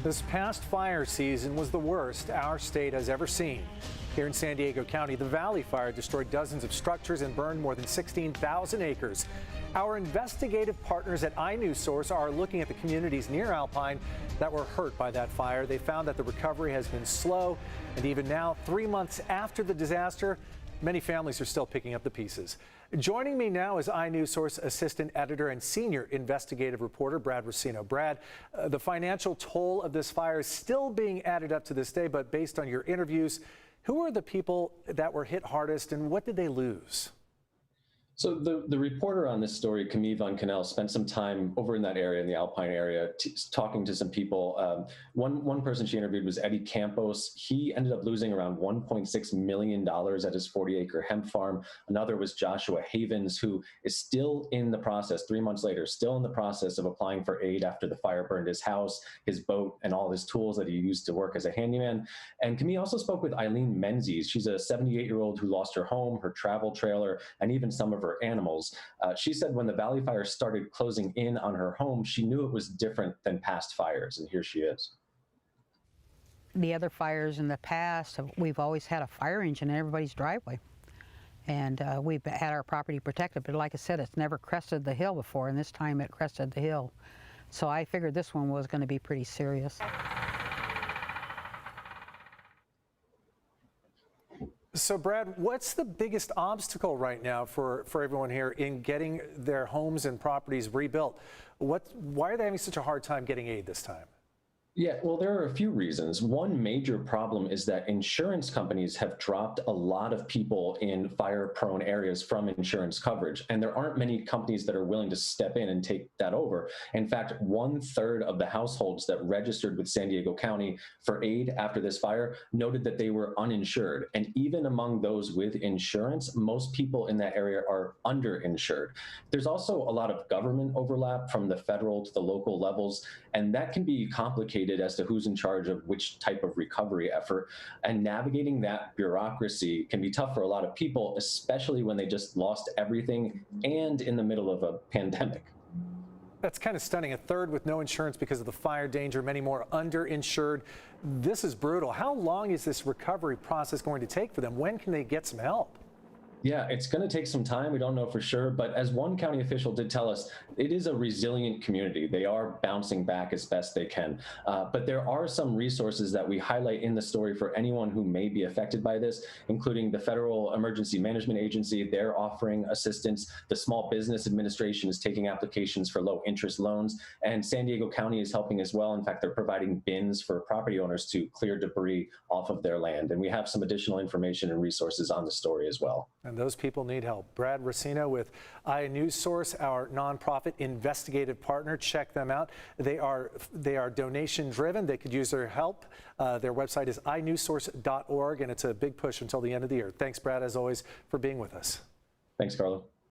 This past fire season was the worst our state has ever seen. Here in San Diego County, the Valley Fire destroyed dozens of structures and burned more than 16,000 acres. Our investigative partners at inewsource are looking at the communities near Alpine that were hurt by that fire. They found that the recovery has been slow, and even now, 3 months after the disaster, many families are still picking up the pieces. Joining me now is inewsource assistant editor and senior investigative reporter Brad Racino. Brad, the financial toll of this fire is still being added up to this day, but based on your interviews, who are the people that were hit hardest and what did they lose? So the reporter on this story, Camille Van Canel, spent some time over in that area, in the Alpine area, talking to some people. One person she interviewed was Eddie Campos. He ended up losing around $1.6 million at his 40-acre hemp farm. Another was Joshua Havens, who is still in the process, 3 months later, still in the process of applying for aid after the fire burned his house, his boat, and all his tools that he used to work as a handyman. And Camille also spoke with Eileen Menzies. She's a 78-year-old who lost her home, her travel trailer, and even some of her animals. She said when the Valley Fire started closing in on her home, she knew it was different than past fires, and here she is. The other fires in the past, we've always had a fire engine in everybody's driveway, and we've had our property protected, but like I said, it's never crested the hill before, and this time it crested the hill. So I figured this one was going to be pretty serious. So Brad, what's the biggest obstacle right now for everyone here in getting their homes and properties rebuilt? Why are they having such a hard time getting aid this time? Yeah, well, there are a few reasons. One major problem is that insurance companies have dropped a lot of people in fire-prone areas from insurance coverage, and there aren't many companies that are willing to step in and take that over. In fact, 1/3 of the households that registered with San Diego County for aid after this fire noted that they were uninsured. And even among those with insurance, most people in that area are underinsured. There's also a lot of government overlap from the federal to the local levels, and that can be complicated as to who's in charge of which type of recovery effort. And navigating that bureaucracy can be tough for a lot of people, especially when they just lost everything and in the middle of a pandemic. That's kind of stunning. 1/3 with no insurance because of the fire danger, many more underinsured. This is brutal. How long is this recovery process going to take for them? When can they get some help? Yeah, it's going to take some time. We don't know for sure. But as one county official did tell us, it is a resilient community. They are bouncing back as best they can. But there are some resources that we highlight in the story for anyone who may be affected by this, including the Federal Emergency Management Agency. They're offering assistance. The Small Business Administration is taking applications for low interest loans. And San Diego County is helping as well. In fact, they're providing bins for property owners to clear debris off of their land. And we have some additional information and resources on the story as well. And those people need help. Brad Racino with inewsource, our nonprofit investigative partner. Check them out. They are donation driven. They could use their help. Their website is inewsource.org, and it's a big push until the end of the year. Thanks, Brad, as always, for being with us. Thanks, Carlo.